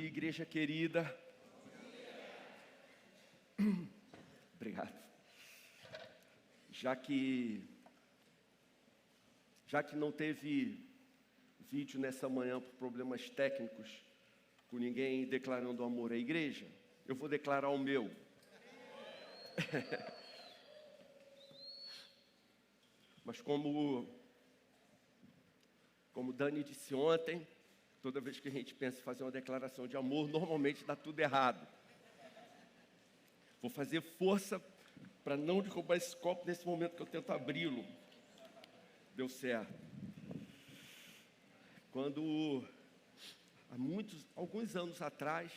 dia, igreja querida. Obrigado. Já que não teve vídeo nessa manhã por problemas técnicos, com ninguém declarando amor à igreja, eu vou declarar o meu. Mas como Dani disse ontem, toda vez que a gente pensa em fazer uma declaração de amor, normalmente dá tudo errado. Vou fazer força para não derrubar esse copo nesse momento que eu tento abri-lo. Deu certo. Quando, alguns anos atrás,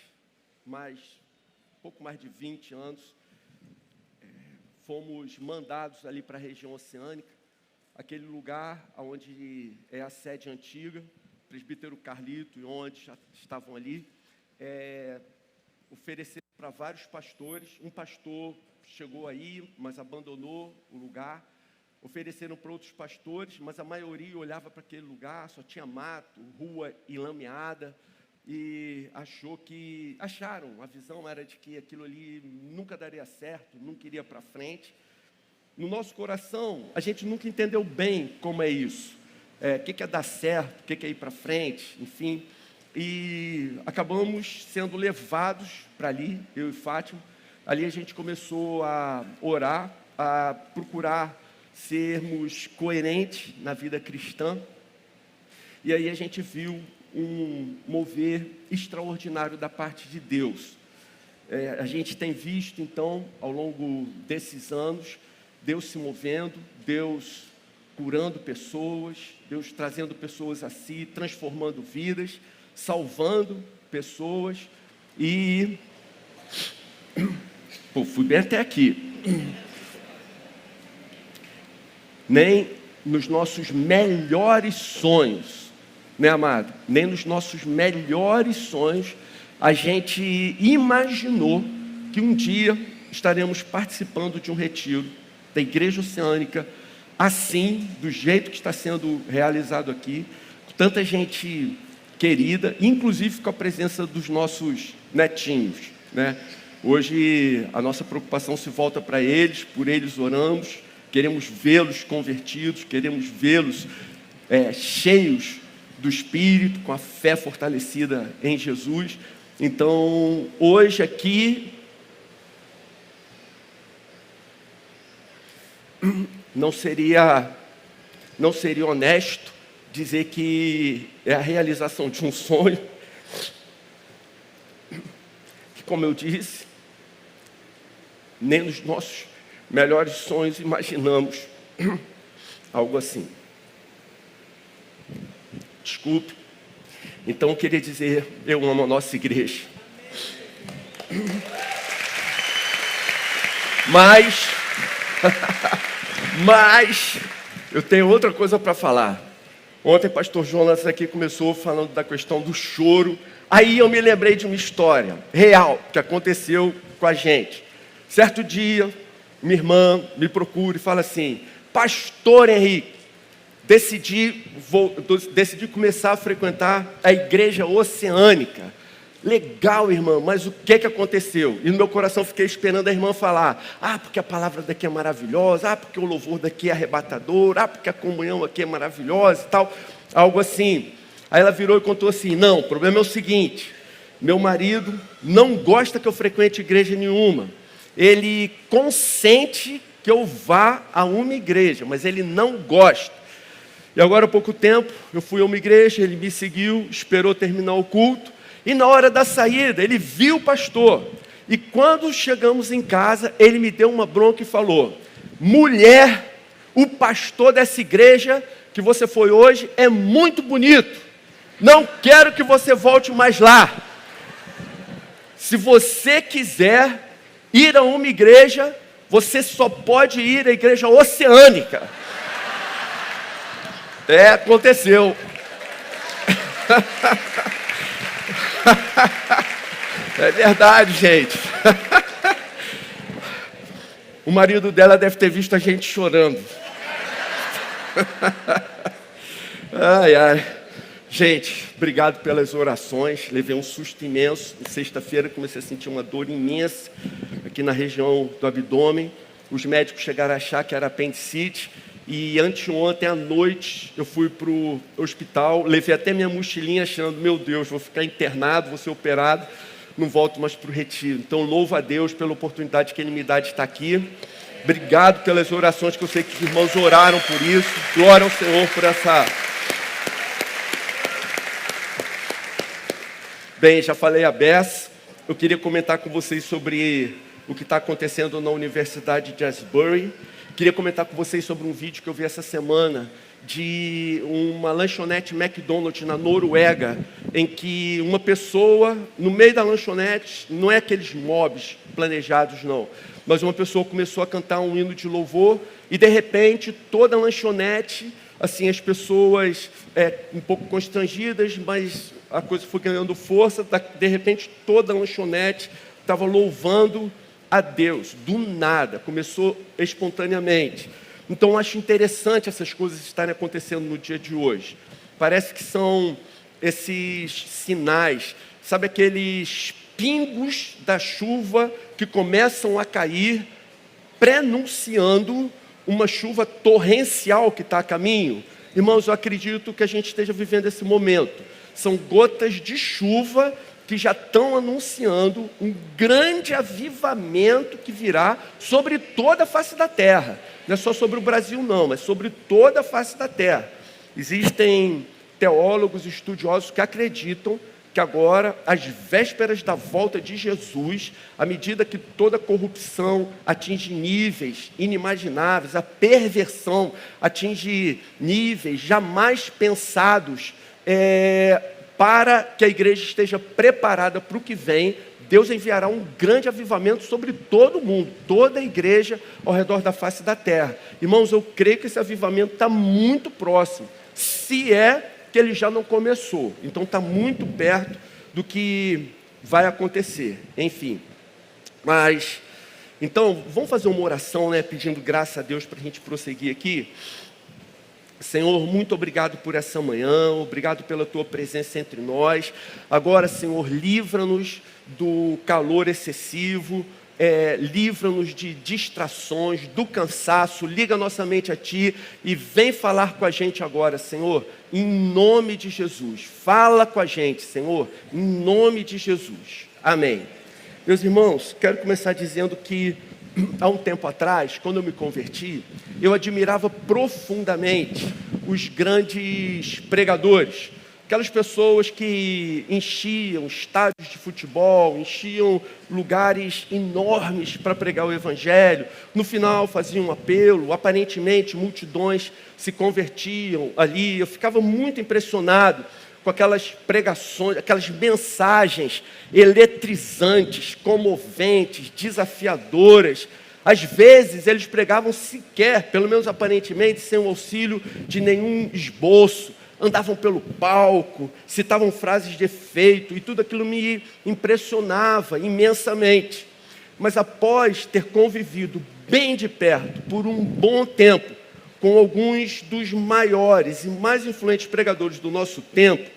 pouco mais de 20 anos, fomos mandados ali para a região oceânica, aquele lugar onde é a sede antiga, presbítero Carlito e onde já estavam ali, ofereceram para vários pastores. Um pastor chegou aí, mas abandonou o lugar. Ofereceram para outros pastores, mas a maioria olhava para aquele lugar, só tinha mato, rua enlameada, e acharam, a visão era de que aquilo ali nunca daria certo, nunca iria para frente. No nosso coração, a gente nunca entendeu bem como é isso. O que é dar certo, o que é ir para frente, enfim. E acabamos sendo levados para ali, eu e Fátima. Ali a gente começou a orar, a procurar sermos coerentes na vida cristã. E aí a gente viu um mover extraordinário da parte de Deus. A gente tem visto, então, ao longo desses anos, Deus se movendo, Deus curando pessoas, Deus trazendo pessoas a si, transformando vidas, salvando pessoas. E fui bem até aqui. Nem nos nossos melhores sonhos, né, amado? Nem nos nossos melhores sonhos a gente imaginou que um dia estaremos participando de um retiro da Igreja Oceânica, assim, do jeito que está sendo realizado aqui, com tanta gente querida, inclusive com a presença dos nossos netinhos, né? Hoje a nossa preocupação se volta para eles, por eles oramos, queremos vê-los convertidos, queremos vê-los cheios do Espírito, com a fé fortalecida em Jesus. Então, hoje aqui, não seria honesto dizer que é a realização de um sonho, que, como eu disse, nem nos nossos melhores sonhos imaginamos algo assim. Desculpe. Então eu queria dizer, eu amo a nossa igreja. Mas eu tenho outra coisa para falar. Ontem o pastor Jonas aqui começou falando da questão do choro. Aí eu me lembrei de uma história real que aconteceu com a gente. Certo dia, minha irmã me procura e fala assim: Pastor Henrique, decidi começar a frequentar a Igreja Oceânica. Legal, irmã, mas o que aconteceu? E no meu coração fiquei esperando a irmã falar: porque a palavra daqui é maravilhosa, porque o louvor daqui é arrebatador, porque a comunhão aqui é maravilhosa e tal, algo assim. Aí ela virou e contou assim: não, o problema é o seguinte, meu marido não gosta que eu frequente igreja nenhuma. Ele consente que eu vá a uma igreja, mas ele não gosta. E agora há pouco tempo, eu fui a uma igreja, ele me seguiu, esperou terminar o culto, e na hora da saída, ele viu o pastor. E quando chegamos em casa, ele me deu uma bronca e falou: mulher, o pastor dessa igreja que você foi hoje é muito bonito. Não quero que você volte mais lá. Se você quiser ir a uma igreja, você só pode ir à Igreja Oceânica. Aconteceu. É verdade, gente. O marido dela deve ter visto a gente chorando. Ai. Gente, obrigado pelas orações. Levei um susto imenso. Na sexta-feira comecei a sentir uma dor imensa aqui na região do abdômen. Os médicos chegaram a achar que era apendicite. E anteontem à noite eu fui para o hospital. Levei até minha mochilinha achando, meu Deus, vou ficar internado, vou ser operado. Não volto mais para o retiro. Então louvo a Deus pela oportunidade que Ele me dá de estar aqui. Obrigado pelas orações que eu sei que os irmãos oraram por isso. Glória ao Senhor por essa... Bem, já falei a Bess, eu queria comentar com vocês sobre o que está acontecendo na Universidade de Asbury. Queria comentar com vocês sobre um vídeo que eu vi essa semana de uma lanchonete McDonald's na Noruega, em que uma pessoa, no meio da lanchonete, não é aqueles mobs planejados não, mas uma pessoa começou a cantar um hino de louvor e de repente toda a lanchonete, assim, as pessoas um pouco constrangidas, mas a coisa foi ganhando força, de repente toda a lanchonete estava louvando a Deus, do nada, começou espontaneamente. Então eu acho interessante essas coisas estarem acontecendo no dia de hoje. Parece que são esses sinais, sabe aqueles pingos da chuva que começam a cair, prenunciando uma chuva torrencial que está a caminho. Irmãos, eu acredito que a gente esteja vivendo esse momento. São gotas de chuva que já estão anunciando um grande avivamento que virá sobre toda a face da terra. Não é só sobre o Brasil não, mas sobre toda a face da terra. Existem teólogos, estudiosos que acreditam que agora, às vésperas da volta de Jesus, à medida que toda corrupção atinge níveis inimagináveis, a perversão atinge níveis jamais pensados, para que a igreja esteja preparada para o que vem, Deus enviará um grande avivamento sobre todo o mundo, toda a igreja ao redor da face da terra. Irmãos, eu creio que esse avivamento está muito próximo, se é que ele já não começou. Então está muito perto do que vai acontecer. Enfim, mas então vamos fazer uma oração, né, pedindo graça a Deus para a gente prosseguir aqui. Senhor, muito obrigado por essa manhã, obrigado pela Tua presença entre nós. Agora, Senhor, livra-nos do calor excessivo, livra-nos de distrações, do cansaço, liga nossa mente a Ti e vem falar com a gente agora, Senhor, em nome de Jesus. Fala com a gente, Senhor, em nome de Jesus. Amém. Meus irmãos, quero começar dizendo que há um tempo atrás, quando eu me converti, eu admirava profundamente os grandes pregadores, aquelas pessoas que enchiam estádios de futebol, enchiam lugares enormes para pregar o Evangelho. No final faziam um apelo, aparentemente multidões se convertiam ali. Eu ficava muito impressionado com aquelas pregações, aquelas mensagens eletrizantes, comoventes, desafiadoras. Às vezes eles pregavam sequer, pelo menos aparentemente, sem o auxílio de nenhum esboço. Andavam pelo palco, citavam frases de efeito, e tudo aquilo me impressionava imensamente. Mas após ter convivido bem de perto, por um bom tempo, com alguns dos maiores e mais influentes pregadores do nosso tempo,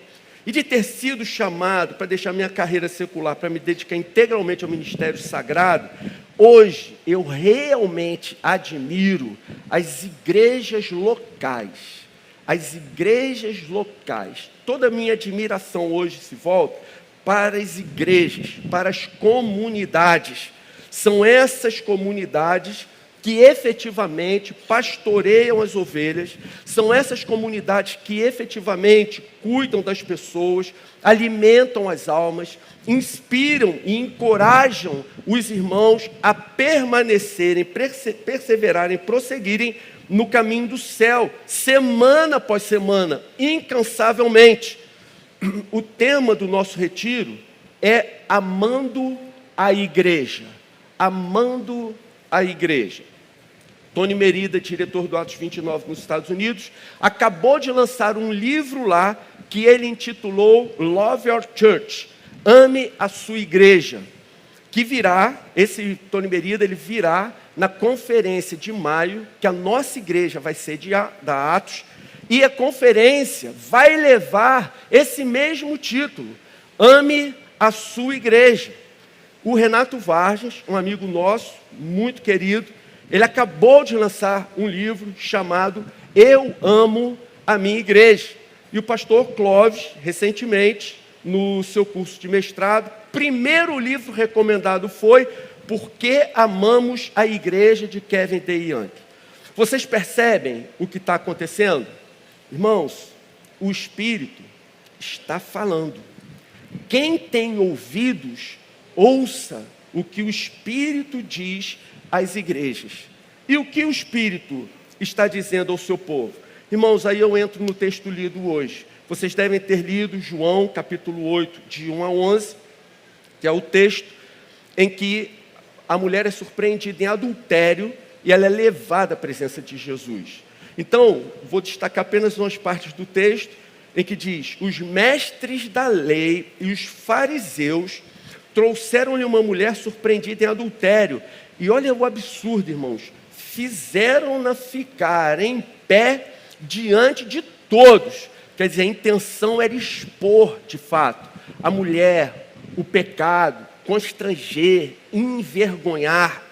e de ter sido chamado para deixar minha carreira secular, para me dedicar integralmente ao ministério sagrado, hoje eu realmente admiro as igrejas locais. As igrejas locais. Toda a minha admiração hoje se volta para as igrejas, para as comunidades. São essas comunidades que efetivamente pastoreiam as ovelhas, são essas comunidades que efetivamente cuidam das pessoas, alimentam as almas, inspiram e encorajam os irmãos a permanecerem, perseverarem, prosseguirem no caminho do céu, semana após semana, incansavelmente. O tema do nosso retiro é amando a igreja. Amando a igreja. Tony Merida, diretor do Atos 29 nos Estados Unidos, acabou de lançar um livro lá que ele intitulou Love Your Church, Ame a Sua Igreja, que virá, esse Tony Merida, ele virá na conferência de maio, que a nossa igreja vai sediar, da Atos, E a conferência vai levar esse mesmo título: Ame a sua igreja. O Renato Vargas, um amigo nosso, muito querido, ele acabou de lançar um livro chamado Eu Amo a Minha Igreja. E o pastor Clóvis, recentemente, no seu curso de mestrado, primeiro livro recomendado foi Por que Amamos a Igreja, de Kevin DeYoung. Vocês percebem o que está acontecendo? Irmãos, o Espírito está falando. Quem tem ouvidos, ouça o que o Espírito diz às igrejas. E o que o Espírito está dizendo ao seu povo? Irmãos, aí eu entro no texto lido hoje. Vocês devem ter lido João capítulo 8, de 1 a 11, que é o texto em que a mulher é surpreendida em adultério e ela é levada à presença de Jesus. Então, vou destacar apenas umas partes do texto em que diz: os mestres da lei e os fariseus trouxeram-lhe uma mulher surpreendida em adultério. E olha o absurdo, irmãos. Fizeram-na ficar em pé diante de todos. Quer dizer, a intenção era expor, de fato, a mulher, o pecado, constranger, envergonhar.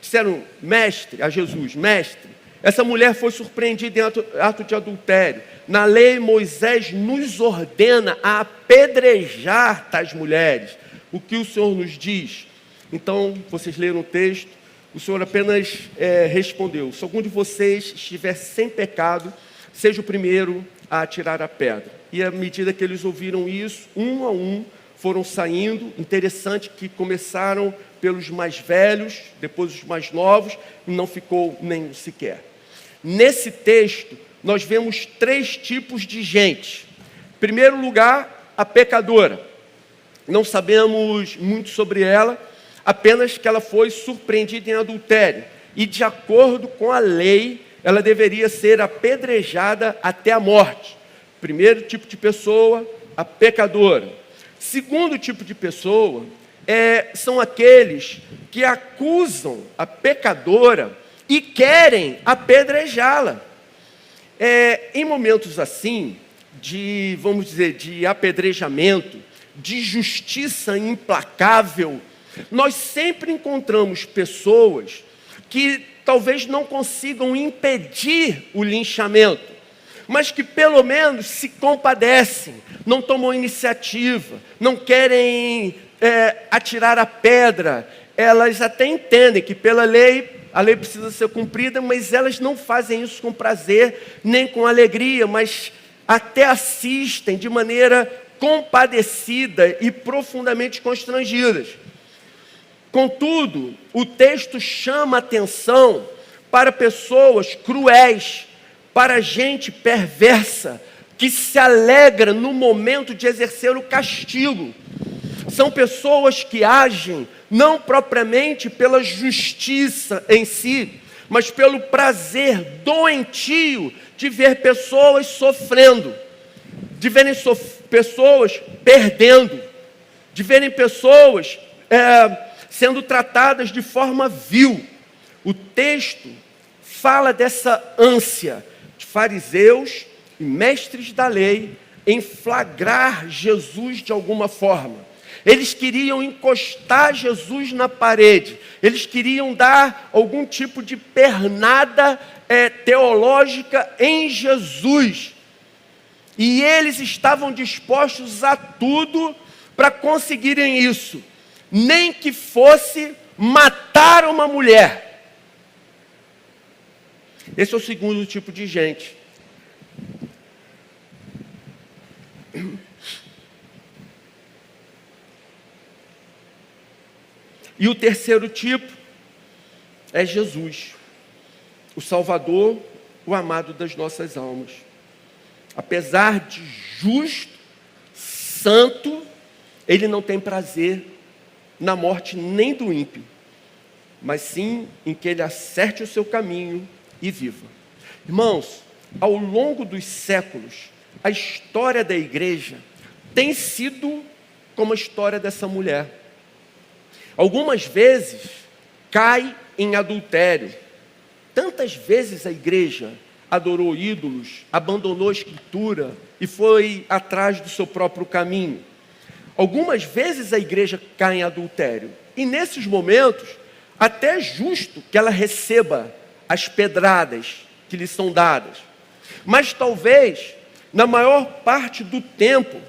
Disseram, mestre, a Jesus, mestre, essa mulher foi surpreendida em ato de adultério. Na lei, Moisés nos ordena a apedrejar tais mulheres. O que o Senhor nos diz? Então, vocês leram o texto, o Senhor apenas respondeu: se algum de vocês estiver sem pecado, seja o primeiro a atirar a pedra. E à medida que eles ouviram isso, um a um foram saindo. Interessante que começaram pelos mais velhos, depois os mais novos, e não ficou nenhum sequer. Nesse texto, nós vemos 3 tipos de gente. Em primeiro lugar, a pecadora. Não sabemos muito sobre ela, apenas que ela foi surpreendida em adultério. E de acordo com a lei, ela deveria ser apedrejada até a morte. Primeiro tipo de pessoa, a pecadora. Segundo tipo de pessoa, são aqueles que acusam a pecadora e querem apedrejá-la. Em momentos assim, vamos dizer, de apedrejamento, de justiça implacável, nós sempre encontramos pessoas que talvez não consigam impedir o linchamento, mas que pelo menos se compadecem, não tomam iniciativa, não querem atirar a pedra. Elas até entendem que pela lei, a lei precisa ser cumprida, mas elas não fazem isso com prazer, nem com alegria, mas até assistem de maneira compadecida e profundamente constrangidas. Contudo, o texto chama atenção para pessoas cruéis, para gente perversa, que se alegra no momento de exercer o castigo. São pessoas que agem não propriamente pela justiça em si, mas pelo prazer doentio de ver pessoas sofrendo, de verem pessoas perdendo, de verem pessoas sendo tratadas de forma vil. O texto fala dessa ânsia de fariseus e mestres da lei em flagrar Jesus de alguma forma. Eles queriam encostar Jesus na parede, eles queriam dar algum tipo de pernada teológica em Jesus. E eles estavam dispostos a tudo para conseguirem isso, nem que fosse matar uma mulher. Esse é o segundo tipo de gente. E o terceiro tipo é Jesus, o Salvador, o amado das nossas almas. Apesar de justo, santo, ele não tem prazer na morte nem do ímpio, mas sim em que ele acerte o seu caminho e viva. Irmãos, ao longo dos séculos, a história da igreja tem sido como a história dessa mulher. Algumas vezes cai em adultério. Tantas vezes a igreja adorou ídolos, abandonou a Escritura e foi atrás do seu próprio caminho. Algumas vezes a igreja cai em adultério. E nesses momentos, até é justo que ela receba as pedradas que lhe são dadas. Mas talvez, na maior parte do tempo,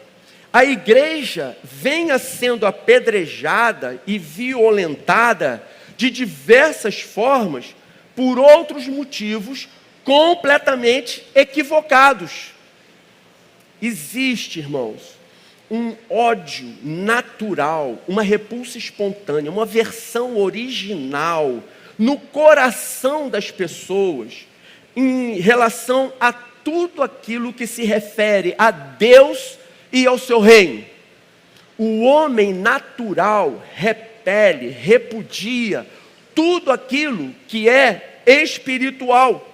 a igreja venha sendo apedrejada e violentada de diversas formas por outros motivos completamente equivocados. Existe, irmãos, um ódio natural, uma repulsa espontânea, uma versão original no coração das pessoas em relação a tudo aquilo que se refere a Deus e ao seu reino. O homem natural repele, repudia tudo aquilo que é espiritual.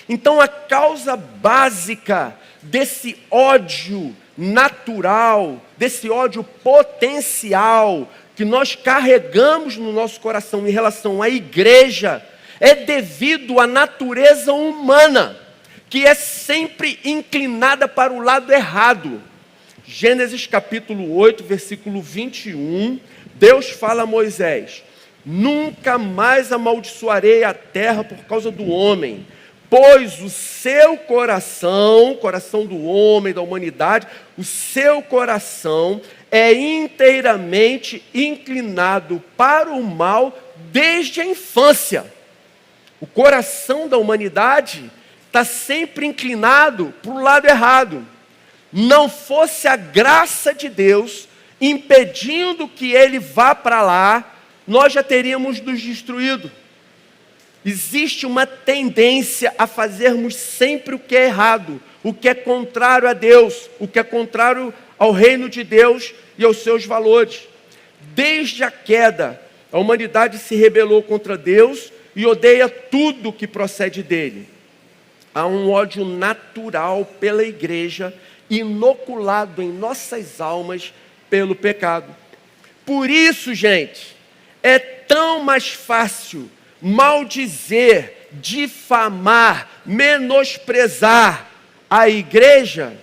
Então a causa básica desse ódio natural, desse ódio potencial que nós carregamos no nosso coração em relação à igreja, é devido à natureza humana, que é sempre inclinada para o lado errado. Gênesis capítulo 8, versículo 21, Deus fala a Moisés: nunca mais amaldiçoarei a terra por causa do homem, pois o seu coração, coração do homem, da humanidade, o seu coração é inteiramente inclinado para o mal desde a infância. O coração da humanidade está sempre inclinado para o lado errado. Não fosse a graça de Deus impedindo que ele vá para lá, nós já teríamos nos destruído. Existe uma tendência a fazermos sempre o que é errado, o que é contrário a Deus, o que é contrário ao reino de Deus e aos seus valores. Desde a queda, a humanidade se rebelou contra Deus e odeia tudo que procede dele. Há um ódio natural pela igreja, inoculado em nossas almas pelo pecado. Por isso, gente, é tão mais fácil maldizer, difamar, menosprezar a igreja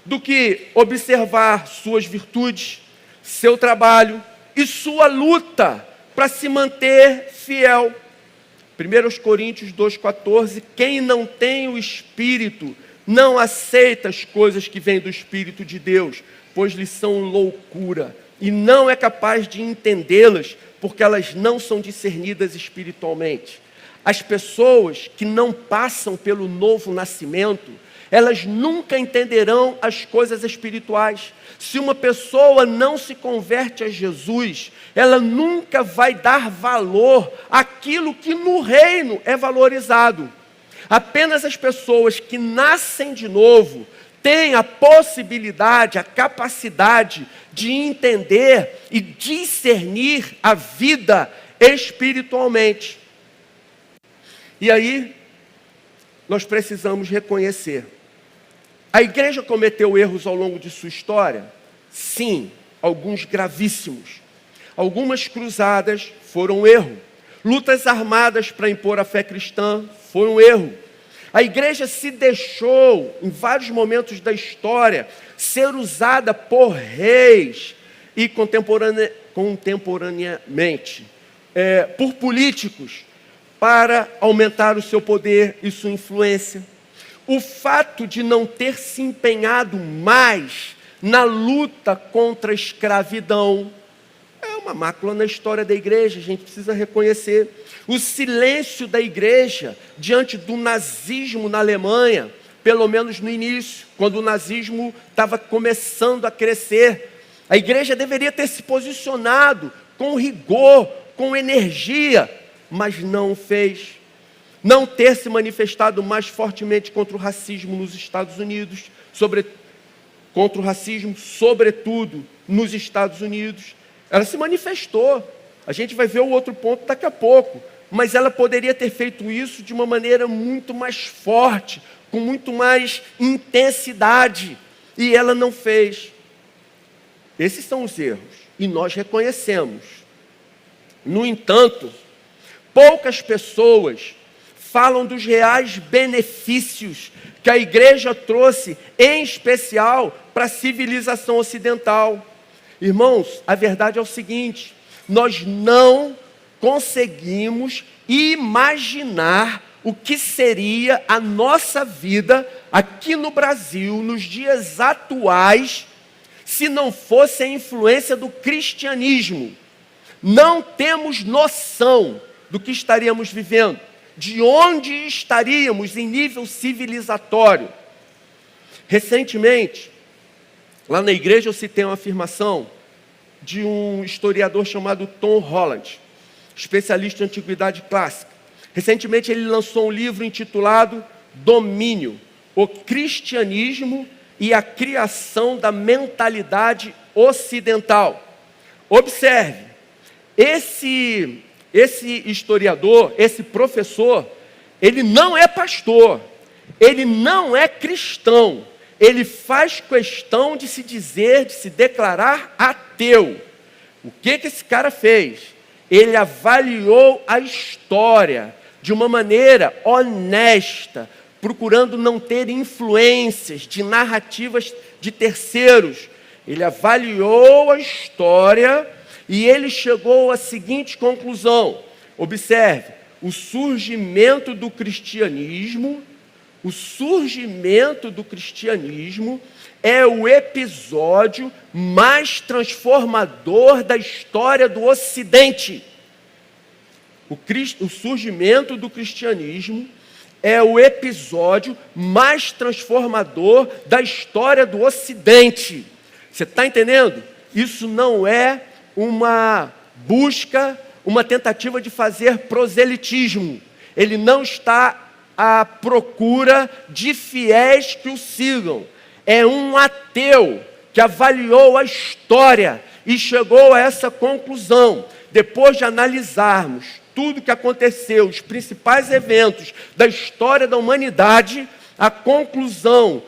do que observar suas virtudes, seu trabalho e sua luta para se manter fiel. 1 Coríntios 2,14, quem não tem o Espírito não aceita as coisas que vêm do Espírito de Deus, pois lhes são loucura, e não é capaz de entendê-las, porque elas não são discernidas espiritualmente. As pessoas que não passam pelo novo nascimento, elas nunca entenderão as coisas espirituais. Se uma pessoa não se converte a Jesus, ela nunca vai dar valor àquilo que no reino é valorizado. Apenas as pessoas que nascem de novo têm a possibilidade, a capacidade de entender e discernir a vida espiritualmente. E aí, nós precisamos reconhecer. A igreja cometeu erros ao longo de sua história? Sim, alguns gravíssimos. Algumas cruzadas foram um erro. Lutas armadas para impor a fé cristã foi um erro. A igreja se deixou, em vários momentos da história, ser usada por reis e contemporaneamente, por políticos, para aumentar o seu poder e sua influência. O fato de não ter se empenhado mais na luta contra a escravidão é uma mácula na história da igreja, a gente precisa reconhecer. O silêncio da igreja diante do nazismo na Alemanha, pelo menos no início, quando o nazismo estava começando a crescer, a igreja deveria ter se posicionado com rigor, com energia, mas não o fez. Não ter se manifestado mais fortemente contra o racismo nos Estados Unidos, contra o racismo, sobretudo nos Estados Unidos. Ela se manifestou. A gente vai ver o outro ponto daqui a pouco. Mas ela poderia ter feito isso de uma maneira muito mais forte, com muito mais intensidade. E ela não fez. Esses são os erros. E nós reconhecemos. No entanto, poucas pessoas falam dos reais benefícios que a igreja trouxe, em especial para a civilização ocidental. Irmãos, a verdade é o seguinte: nós não conseguimos imaginar o que seria a nossa vida aqui no Brasil, nos dias atuais, se não fosse a influência do cristianismo. Não temos noção do que estaríamos vivendo, de onde estaríamos em nível civilizatório. Recentemente, lá na igreja eu citei uma afirmação de um historiador chamado Tom Holland, especialista em antiguidade clássica. Recentemente ele lançou um livro intitulado Domínio, o cristianismo e a criação da mentalidade ocidental. Observe, esse historiador, esse professor, ele não é pastor, ele não é cristão, ele faz questão de se dizer, de se declarar ateu. O que esse cara fez? Ele avaliou a história de uma maneira honesta, procurando não ter influências de narrativas de terceiros. Ele avaliou a história e ele chegou à seguinte conclusão. Observe, o surgimento do cristianismo é o episódio mais transformador da história do Ocidente. O surgimento do cristianismo é o episódio mais transformador da história do Ocidente. Você está entendendo? Isso não é uma busca, uma tentativa de fazer proselitismo. Ele não está à procura de fiéis que o sigam. É um ateu que avaliou a história e chegou a essa conclusão. Depois de analisarmos tudo que aconteceu, os principais eventos da história da humanidade, a conclusão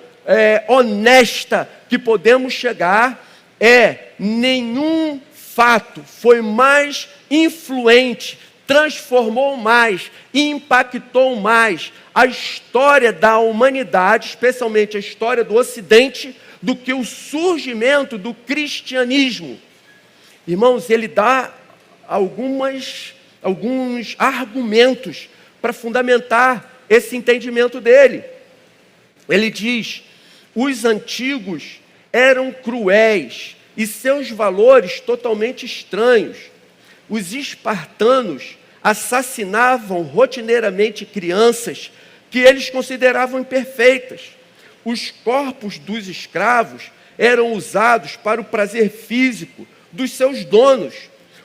honesta que podemos chegar é: nenhum fato foi mais influente, transformou mais, impactou mais a história da humanidade, especialmente a história do Ocidente, do que o surgimento do cristianismo. Irmãos, ele dá alguns argumentos para fundamentar esse entendimento dele. Ele diz: os antigos eram cruéis e seus valores totalmente estranhos. Os espartanos assassinavam rotineiramente crianças que eles consideravam imperfeitas. Os corpos dos escravos eram usados para o prazer físico dos seus donos.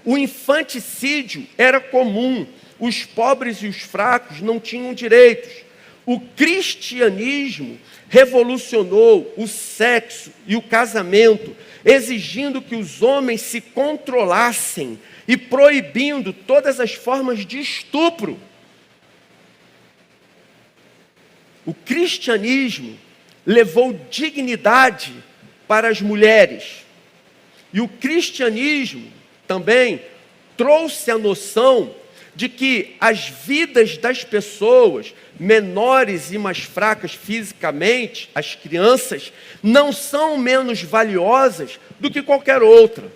O infanticídio era comum, os pobres e os fracos não tinham direitos. O cristianismo revolucionou o sexo e o casamento, exigindo que os homens se controlassem e proibindo todas as formas de estupro. O cristianismo levou dignidade para as mulheres. E o cristianismo também trouxe a noção de que as vidas das pessoas menores e mais fracas fisicamente, as crianças, não são menos valiosas do que qualquer outra.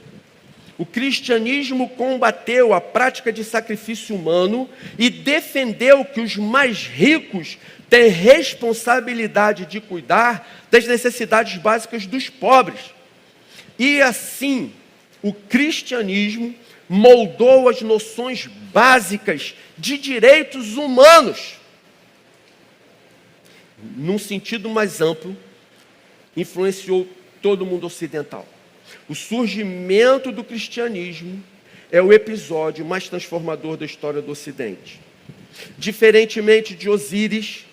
O cristianismo combateu a prática de sacrifício humano e defendeu que os mais ricos têm responsabilidade de cuidar das necessidades básicas dos pobres. E assim, o cristianismo moldou as noções básicas de direitos humanos. Num sentido mais amplo, influenciou todo o mundo ocidental. O surgimento do cristianismo é o episódio mais transformador da história do Ocidente. Diferentemente de Osíris,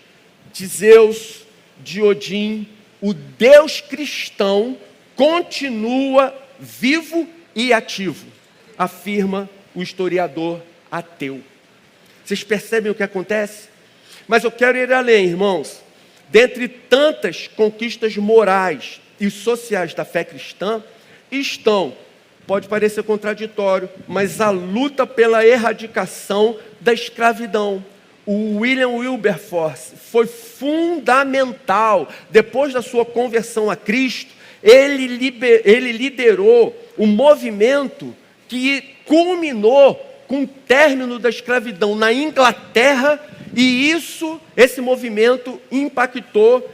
de Zeus, de Odin, o Deus cristão continua vivo e ativo, afirma o historiador ateu. Vocês percebem o que acontece? Mas eu quero ir além, irmãos. Dentre tantas conquistas morais e sociais da fé cristã, pode parecer contraditório, mas a luta pela erradicação da escravidão, o William Wilberforce foi fundamental. Depois da sua conversão a Cristo, ele liderou um movimento que culminou com o término da escravidão na Inglaterra, e esse movimento impactou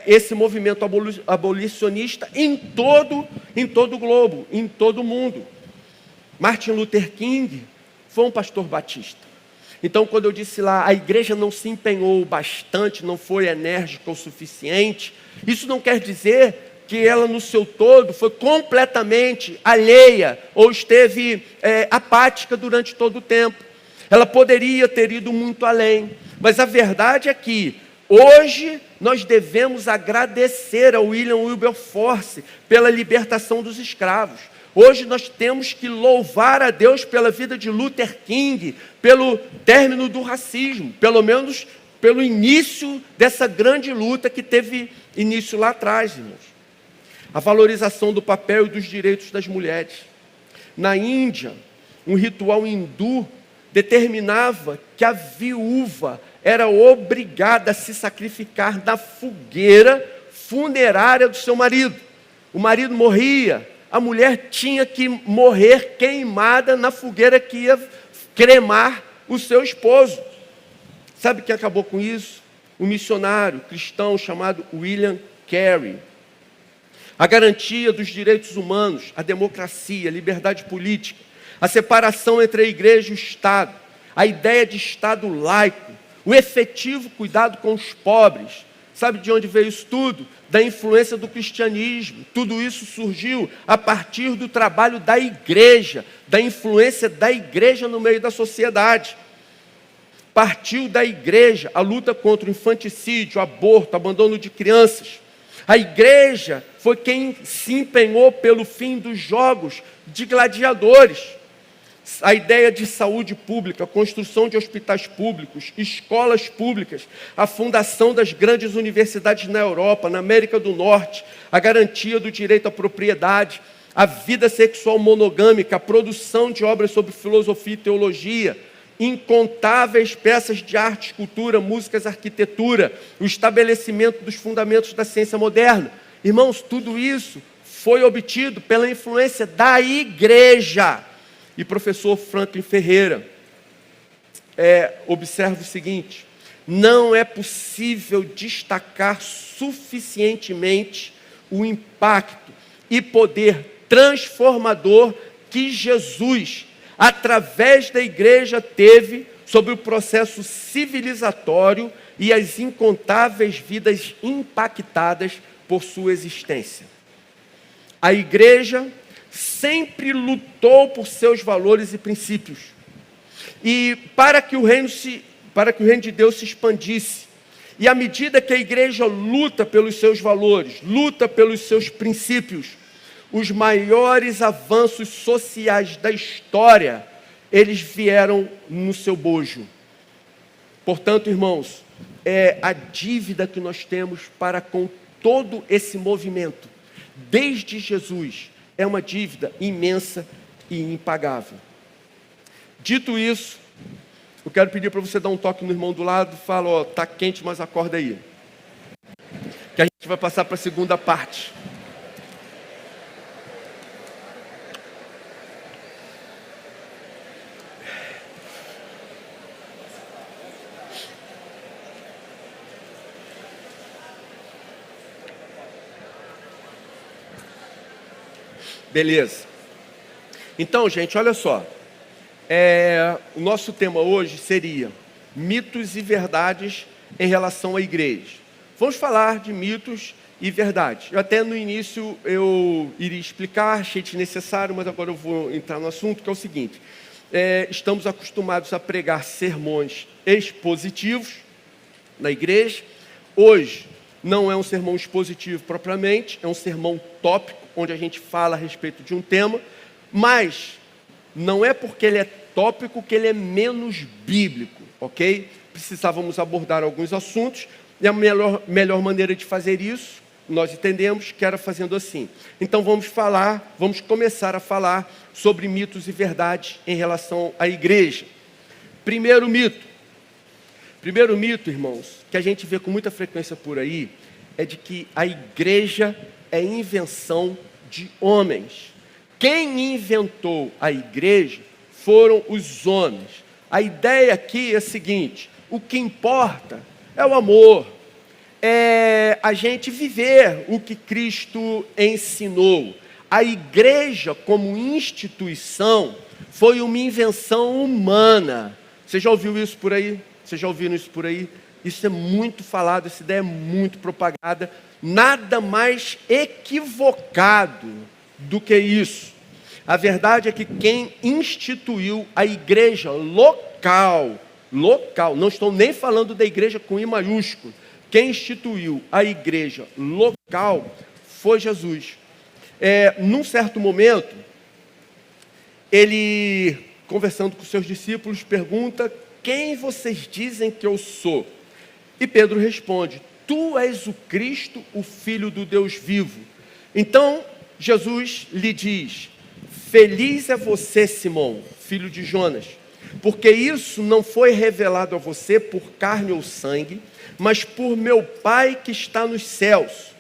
esse movimento abolicionista em todo o globo, em todo o mundo. Martin Luther King foi um pastor batista. Então, quando eu disse lá, a igreja não se empenhou bastante, não foi enérgica o suficiente, isso não quer dizer que ela no seu todo foi completamente alheia ou esteve apática durante todo o tempo. Ela poderia ter ido muito além, mas a verdade é que hoje nós devemos agradecer ao William Wilberforce pela libertação dos escravos. Hoje nós temos que louvar a Deus pela vida de Luther King, pelo término do racismo, pelo menos pelo início dessa grande luta que teve início lá atrás, irmãos. A valorização do papel e dos direitos das mulheres. Na Índia, um ritual hindu determinava que a viúva era obrigada a se sacrificar na fogueira funerária do seu marido. O marido morria, a mulher tinha que morrer queimada na fogueira que ia cremar o seu esposo. Sabe quem acabou com isso? Um missionário cristão chamado William Carey. A garantia dos direitos humanos, a democracia, a liberdade política, a separação entre a igreja e o Estado, a ideia de Estado laico, o efetivo cuidado com os pobres. Sabe de onde veio isso tudo? Da influência do cristianismo. Tudo isso surgiu a partir do trabalho da igreja, da influência da igreja no meio da sociedade. Partiu da igreja a luta contra o infanticídio, o aborto, o abandono de crianças. A igreja foi quem se empenhou pelo fim dos jogos de gladiadores. A ideia de saúde pública, a construção de hospitais públicos, escolas públicas, a fundação das grandes universidades na Europa, na América do Norte, a garantia do direito à propriedade, a vida sexual monogâmica, a produção de obras sobre filosofia e teologia, incontáveis peças de arte, escultura, músicas, arquitetura, o estabelecimento dos fundamentos da ciência moderna. Irmãos, tudo isso foi obtido pela influência da igreja. E professor Franklin Ferreira observa o seguinte: não é possível destacar suficientemente o impacto e poder transformador que Jesus, através da igreja, teve sobre o processo civilizatório e as incontáveis vidas impactadas por sua existência. A igreja sempre lutou por seus valores e princípios. E para que o reino de Deus se expandisse, e à medida que a igreja luta pelos seus valores, luta pelos seus princípios, os maiores avanços sociais da história, eles vieram no seu bojo. Portanto, irmãos, a dívida que nós temos para com todo esse movimento, desde Jesus, é uma dívida imensa e impagável. Dito isso, eu quero pedir para você dar um toque no irmão do lado e falar, está quente, mas acorda aí. Que a gente vai passar para a segunda parte. Beleza. Então, gente, olha só. O nosso tema hoje seria mitos e verdades em relação à igreja. Vamos falar de mitos e verdades. Até no início eu iria explicar, achei desnecessário, mas agora eu vou entrar no assunto, que é o seguinte. Estamos acostumados a pregar sermões expositivos na igreja. Hoje não é um sermão expositivo propriamente, é um sermão tópico, onde a gente fala a respeito de um tema, mas não é porque ele é tópico que ele é menos bíblico, ok? Precisávamos abordar alguns assuntos, e a melhor maneira de fazer isso, nós entendemos que era fazendo assim. Então vamos começar a falar sobre mitos e verdades em relação à igreja. Primeiro mito Primeiro mito, irmãos, que a gente vê com muita frequência por aí, é de que a igreja é invenção de homens. Quem inventou a igreja foram os homens. A ideia aqui é a seguinte: o que importa é o amor, é a gente viver o que Cristo ensinou. A igreja, como instituição, foi uma invenção humana. Você já ouviu isso por aí? Vocês já ouviram isso por aí? Isso é muito falado, essa ideia é muito propagada. Nada mais equivocado do que isso. A verdade é que quem instituiu a igreja local, não estou nem falando da igreja com I maiúsculo, quem instituiu a igreja local foi Jesus. Num certo momento, ele, conversando com seus discípulos, pergunta: quem vocês dizem que eu sou? E Pedro responde: tu és o Cristo, o Filho do Deus vivo. Então, Jesus lhe diz: feliz é você, Simão, filho de Jonas, porque isso não foi revelado a você por carne ou sangue, mas por meu Pai que está nos céus.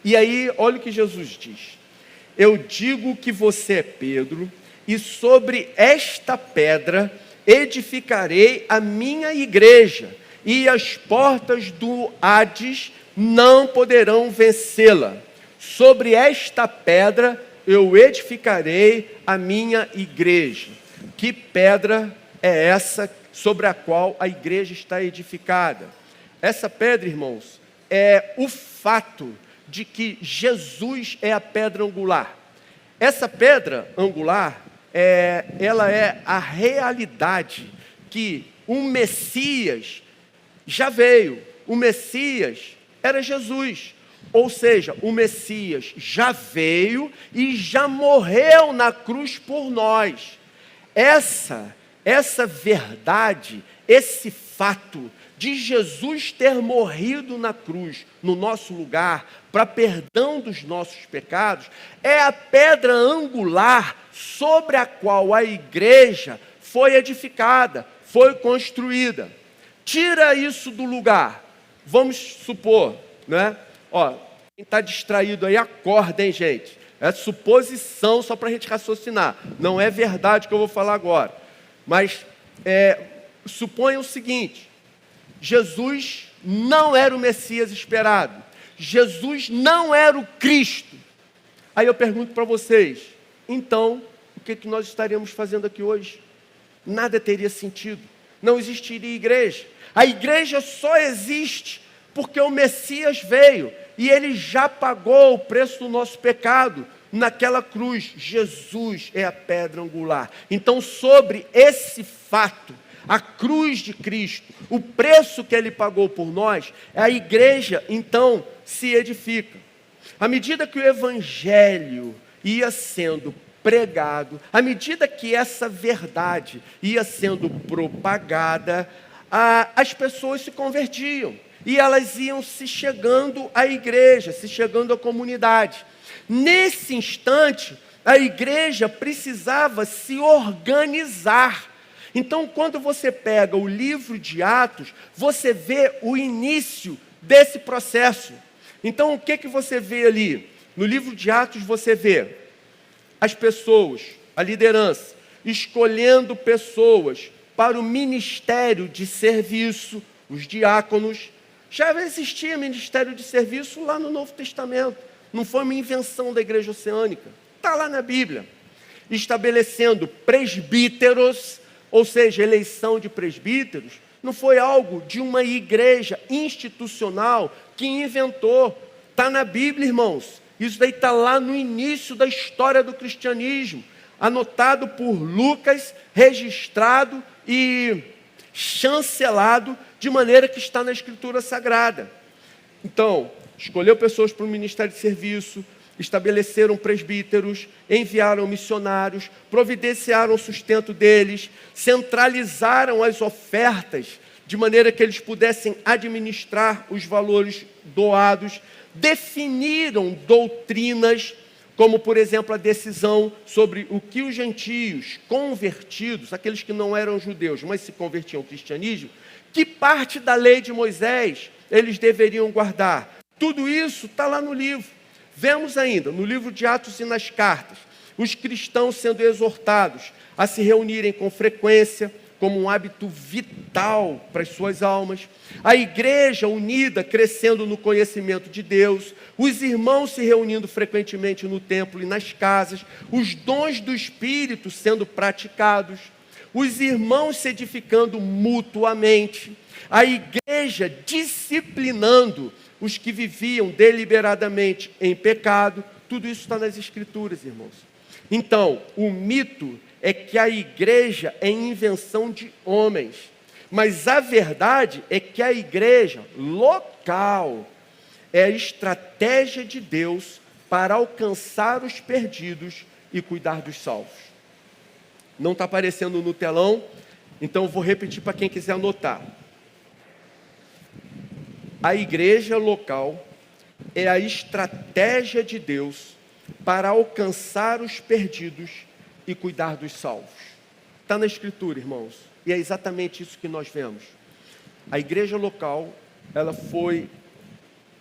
E aí, olha o que Jesus diz: eu digo que você é Pedro, e sobre esta pedra edificarei a minha igreja, e as portas do Hades não poderão vencê-la. Sobre esta pedra eu edificarei a minha igreja. Que pedra é essa sobre a qual a igreja está edificada? Essa pedra, irmãos, é o fato de que Jesus é a pedra angular. Essa pedra angular, ela é a realidade que o Messias já veio. O Messias era Jesus. Ou seja, o Messias já veio e já morreu na cruz por nós. Essa verdade, esse fato de Jesus ter morrido na cruz, no nosso lugar, para perdão dos nossos pecados, é a pedra angular sobre a qual a igreja foi edificada, foi construída. Tira isso do lugar. Vamos supor, né? Quem está distraído aí, acorda, hein, gente? É suposição só para a gente raciocinar. Não é verdade o que eu vou falar agora. Mas suponha o seguinte: Jesus não era o Messias esperado. Jesus não era o Cristo. Aí eu pergunto para vocês: então, o que nós estaríamos fazendo aqui hoje? Nada teria sentido. Não existiria igreja. A igreja só existe porque o Messias veio e ele já pagou o preço do nosso pecado naquela cruz. Jesus é a pedra angular. Então, sobre esse fato, a cruz de Cristo, o preço que ele pagou por nós, a igreja então se edifica. À medida que o evangelho ia sendo pregado, à medida que essa verdade ia sendo propagada, as pessoas se convertiam e elas iam se chegando à igreja, se chegando à comunidade. Nesse instante, a igreja precisava se organizar. Então, quando você pega o livro de Atos, você vê o início desse processo. Então, o que você vê ali? No livro de Atos, você vê as pessoas, a liderança, escolhendo pessoas para o ministério de serviço, os diáconos. Já existia ministério de serviço lá no Novo Testamento. Não foi uma invenção da Igreja Oceânica. Está lá na Bíblia. Estabelecendo presbíteros, ou seja, eleição de presbíteros, não foi algo de uma igreja institucional que inventou. Está na Bíblia, irmãos. Isso daí está lá no início da história do cristianismo, anotado por Lucas, registrado e chancelado, de maneira que está na Escritura Sagrada. Então, escolheu pessoas para o ministério de serviço, estabeleceram presbíteros, enviaram missionários, providenciaram o sustento deles, centralizaram as ofertas, de maneira que eles pudessem administrar os valores doados, definiram doutrinas, como, por exemplo, a decisão sobre o que os gentios convertidos, aqueles que não eram judeus, mas se convertiam ao cristianismo, que parte da lei de Moisés eles deveriam guardar. Tudo isso está lá no livro. Vemos ainda, no livro de Atos e nas cartas, os cristãos sendo exortados a se reunirem com frequência, como um hábito vital para as suas almas, a igreja unida, crescendo no conhecimento de Deus, os irmãos se reunindo frequentemente no templo e nas casas, os dons do Espírito sendo praticados, os irmãos se edificando mutuamente, a igreja disciplinando os que viviam deliberadamente em pecado. Tudo isso está nas Escrituras, irmãos. Então, o mito é que a igreja é invenção de homens, mas a verdade é que a igreja local é a estratégia de Deus para alcançar os perdidos e cuidar dos salvos. Não está aparecendo no telão, então eu vou repetir para quem quiser anotar. A igreja local é a estratégia de Deus para alcançar os perdidos e cuidar dos salvos. Está na Escritura, irmãos, e é exatamente isso que nós vemos. A igreja local, ela foi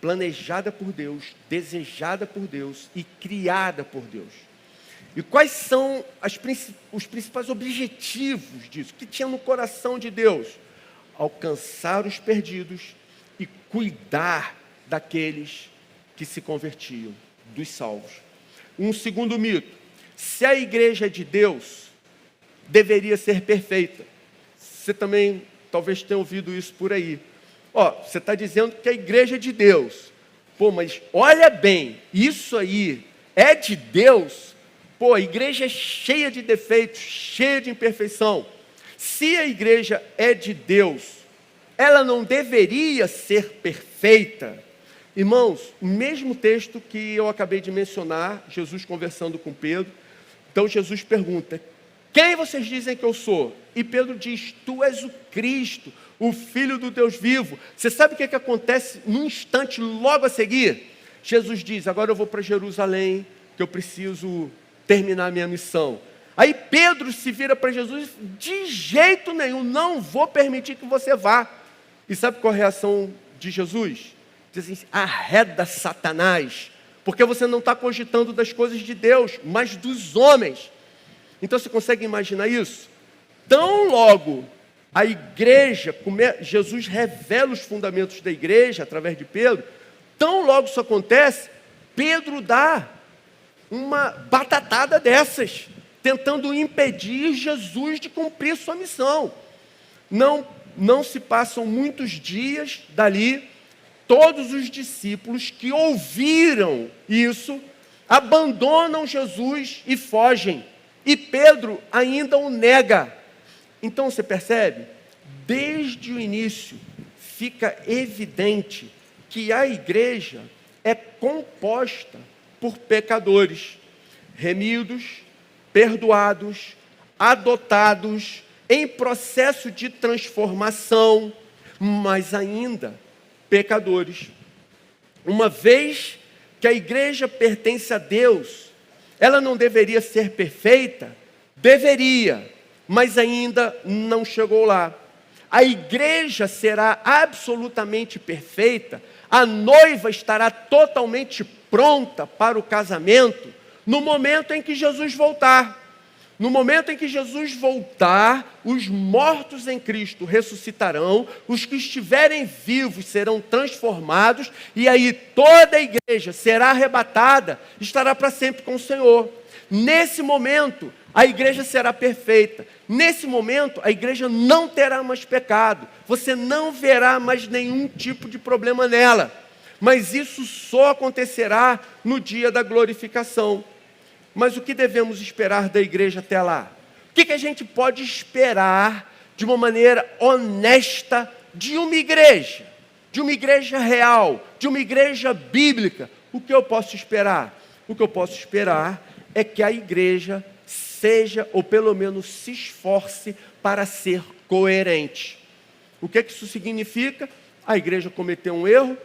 planejada por Deus, desejada por Deus e criada por Deus. E quais são os principais objetivos disso? O que tinha no coração de Deus? Alcançar os perdidos e cuidar daqueles que se convertiam, dos salvos. Um segundo mito: se a igreja é de Deus, deveria ser perfeita. Você também talvez tenha ouvido isso por aí. Você está dizendo que a igreja é de Deus. Mas olha bem, isso aí é de Deus? A igreja é cheia de defeitos, cheia de imperfeição. Se a igreja é de Deus, ela não deveria ser perfeita? Irmãos, o mesmo texto que eu acabei de mencionar, Jesus conversando com Pedro. Então Jesus pergunta: quem vocês dizem que eu sou? E Pedro diz: tu és o Cristo, o Filho do Deus vivo. Você sabe o que acontece num instante logo a seguir? Jesus diz: agora eu vou para Jerusalém, que eu preciso terminar a minha missão. Aí Pedro se vira para Jesus: de jeito nenhum, não vou permitir que você vá. E sabe qual a reação de Jesus? Diz assim: arreda Satanás, porque você não está cogitando das coisas de Deus, mas dos homens. Então você consegue imaginar isso? Tão logo a igreja, Jesus revela os fundamentos da igreja através de Pedro, tão logo isso acontece, Pedro dá uma batatada dessas, tentando impedir Jesus de cumprir sua missão. Não se passam muitos dias dali, todos os discípulos que ouviram isso, abandonam Jesus e fogem. E Pedro ainda o nega. Então você percebe? Desde o início fica evidente que a igreja é composta por pecadores, remidos, perdoados, adotados, em processo de transformação, mas ainda pecadores. Uma vez que a igreja pertence a Deus, ela não deveria ser perfeita? Deveria, mas ainda não chegou lá. A igreja será absolutamente perfeita, a noiva estará totalmente pronta para o casamento no momento em que Jesus voltar. No momento em que Jesus voltar, os mortos em Cristo ressuscitarão, os que estiverem vivos serão transformados, e aí toda a igreja será arrebatada, estará para sempre com o Senhor. Nesse momento, a igreja será perfeita. Nesse momento, a igreja não terá mais pecado. Você não verá mais nenhum tipo de problema nela. Mas isso só acontecerá no dia da glorificação. Mas o que devemos esperar da igreja até lá? O que a gente pode esperar de uma maneira honesta de uma igreja real, de uma igreja bíblica? O que eu posso esperar? O que eu posso esperar é que a igreja seja, ou pelo menos se esforce para ser coerente. O que isso significa? A igreja cometeu um erro,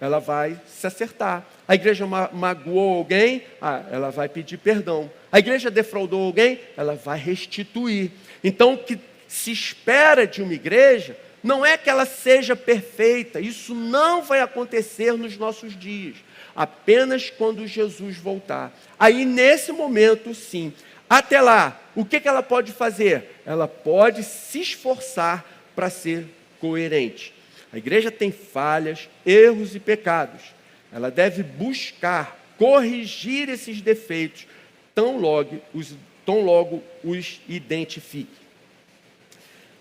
ela vai se acertar. A igreja magoou alguém, ela vai pedir perdão. A igreja defraudou alguém, ela vai restituir. Então, o que se espera de uma igreja não é que ela seja perfeita. Isso não vai acontecer nos nossos dias. Apenas quando Jesus voltar. Aí, nesse momento, sim. Até lá, o que ela pode fazer? Ela pode se esforçar para ser coerente. A igreja tem falhas, erros e pecados. Ela deve buscar corrigir esses defeitos tão logo os identifique.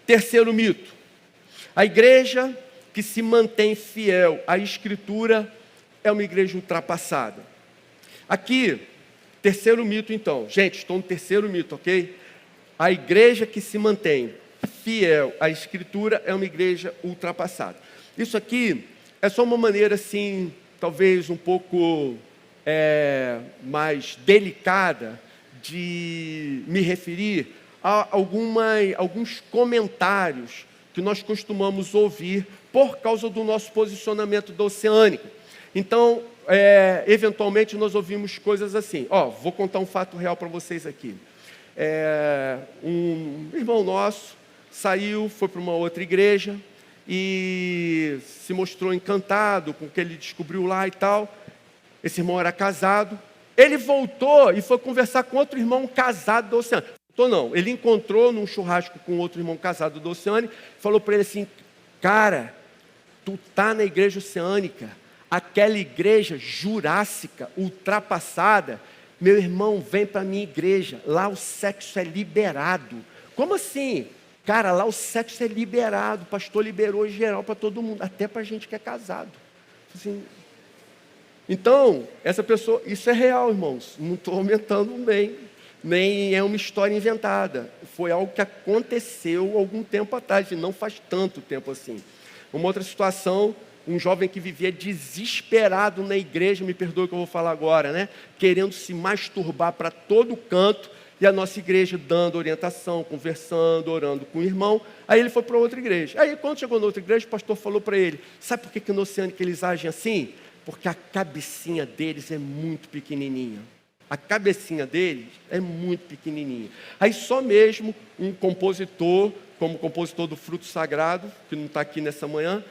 Terceiro mito. A igreja que se mantém fiel à Escritura é uma igreja ultrapassada. Aqui, terceiro mito então. Gente, estou no terceiro mito, ok? A igreja que se mantém fiel à Escritura é uma igreja ultrapassada. Isso aqui é só uma maneira, assim, talvez um pouco mais delicada de me referir a alguns comentários que nós costumamos ouvir por causa do nosso posicionamento da Oceânica. Então, eventualmente nós ouvimos coisas assim. Vou contar um fato real para vocês aqui. Um irmão nosso saiu, foi para uma outra igreja e se mostrou encantado com o que ele descobriu lá e tal. Esse irmão era casado. Ele voltou e foi conversar com outro irmão casado da Oceânica. Ele encontrou num churrasco com outro irmão casado da Oceânica, falou para ele assim: cara, tu tá na igreja Oceânica, aquela igreja jurássica, ultrapassada. Meu irmão, vem para a minha igreja, lá o sexo é liberado. Como assim? Cara, lá o sexo é liberado, o pastor liberou em geral para todo mundo, até para a gente que é casado. Assim, então, essa pessoa, isso é real, irmãos, não estou aumentando nem é uma história inventada. Foi algo que aconteceu algum tempo atrás, e não faz tanto tempo assim. Uma outra situação, um jovem que vivia desesperado na igreja, me perdoe o que eu vou falar agora, né? Querendo se masturbar para todo canto, e a nossa igreja dando orientação, conversando, orando com o irmão. Aí ele foi para outra igreja. Aí quando chegou na outra igreja, o pastor falou para ele: sabe por que no Oceânica eles agem assim? Porque a cabecinha deles é muito pequenininha. A cabecinha deles é muito pequenininha. Aí só mesmo um compositor, como o compositor do Fruto Sagrado, que não está aqui nessa manhã,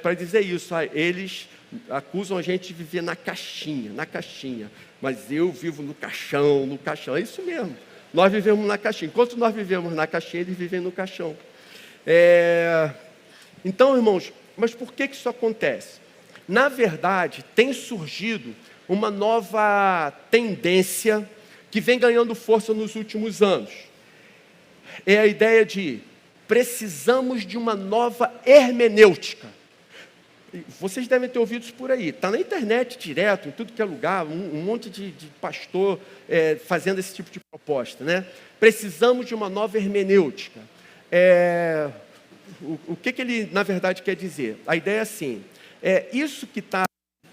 para dizer isso. Eles acusam a gente de viver na caixinha, mas eu vivo no caixão, é isso mesmo. Nós vivemos na caixinha. Enquanto nós vivemos na caixinha, eles vivem no caixão. Então, irmãos, mas por que isso acontece? Na verdade, tem surgido uma nova tendência que vem ganhando força nos últimos anos. É a ideia de precisamos de uma nova hermenêutica. Vocês devem ter ouvido isso por aí. Está na internet direto, em tudo que é lugar, um monte de pastor fazendo esse tipo de proposta, né? Precisamos de uma nova hermenêutica. O que ele, na verdade, quer dizer? A ideia é assim: isso que está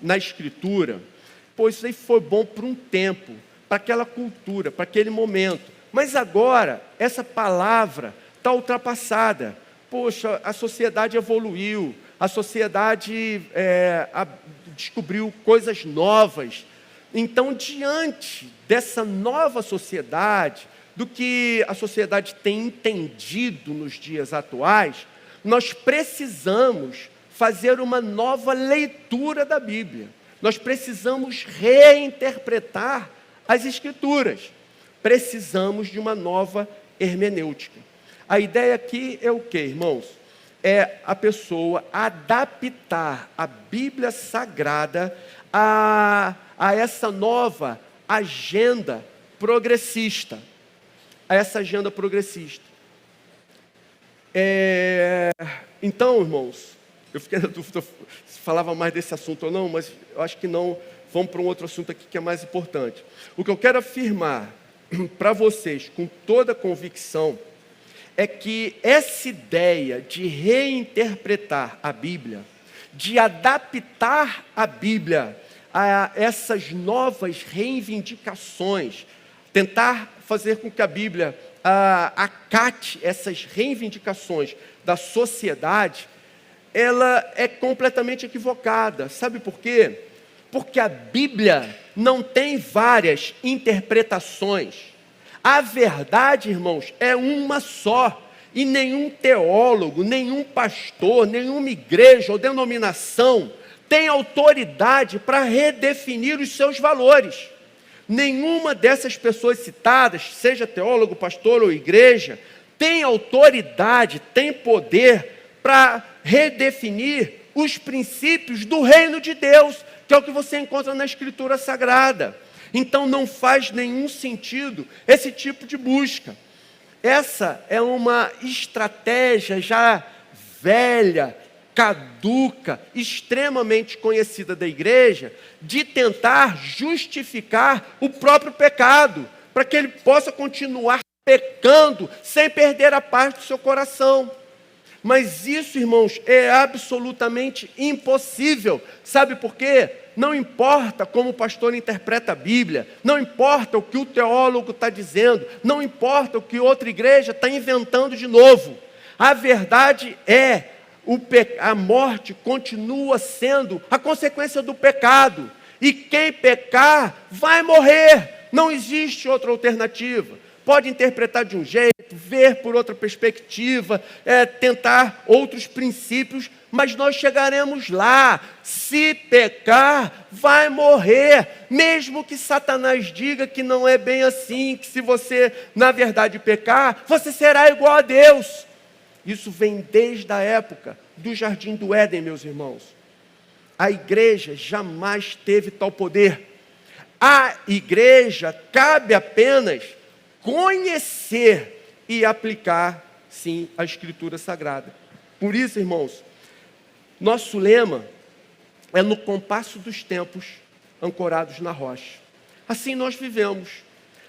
na Escritura, isso aí foi bom por um tempo, para aquela cultura, para aquele momento. Mas agora, essa palavra está ultrapassada. Poxa, a sociedade evoluiu, a sociedade descobriu coisas novas. Então, diante dessa nova sociedade, do que a sociedade tem entendido nos dias atuais, nós precisamos fazer uma nova leitura da Bíblia. Nós precisamos reinterpretar as Escrituras. Precisamos de uma nova hermenêutica. A ideia aqui é o quê, irmãos? É a pessoa adaptar a Bíblia Sagrada a essa nova agenda progressista. A essa agenda progressista. Então, irmãos, eu fiquei na dúvida se falava mais desse assunto ou não, mas eu acho que não. Vamos para um outro assunto aqui que é mais importante. O que eu quero afirmar para vocês com toda convicção é que essa ideia de reinterpretar a Bíblia, de adaptar a Bíblia a essas novas reivindicações, tentar fazer com que a Bíblia acate essas reivindicações da sociedade, ela é completamente equivocada. Sabe por quê? Porque a Bíblia não tem várias interpretações. A verdade, irmãos, é uma só. E nenhum teólogo, nenhum pastor, nenhuma igreja ou denominação tem autoridade para redefinir os seus valores. Nenhuma dessas pessoas citadas, seja teólogo, pastor ou igreja, tem autoridade, tem poder para redefinir os princípios do reino de Deus, que é o que você encontra na Escritura Sagrada. Então não faz nenhum sentido esse tipo de busca. Essa é uma estratégia já velha, caduca, extremamente conhecida da igreja, de tentar justificar o próprio pecado, para que ele possa continuar pecando sem perder a paz do seu coração. Mas isso, irmãos, é absolutamente impossível. Sabe por quê? Não importa como o pastor interpreta a Bíblia, não importa o que o teólogo está dizendo, não importa o que outra igreja está inventando de novo. A verdade é, a morte continua sendo a consequência do pecado. E quem pecar vai morrer. Não existe outra alternativa. Pode interpretar de um jeito, ver por outra perspectiva, tentar outros princípios, mas nós chegaremos lá. Se pecar, vai morrer. Mesmo que Satanás diga que não é bem assim, que se você, na verdade, pecar, você será igual a Deus. Isso vem desde a época do Jardim do Éden, meus irmãos. A igreja jamais teve tal poder. A igreja cabe apenas conhecer e aplicar, sim, a Escritura Sagrada. Por isso, irmãos, nosso lema é no compasso dos tempos, ancorados na rocha. Assim nós vivemos,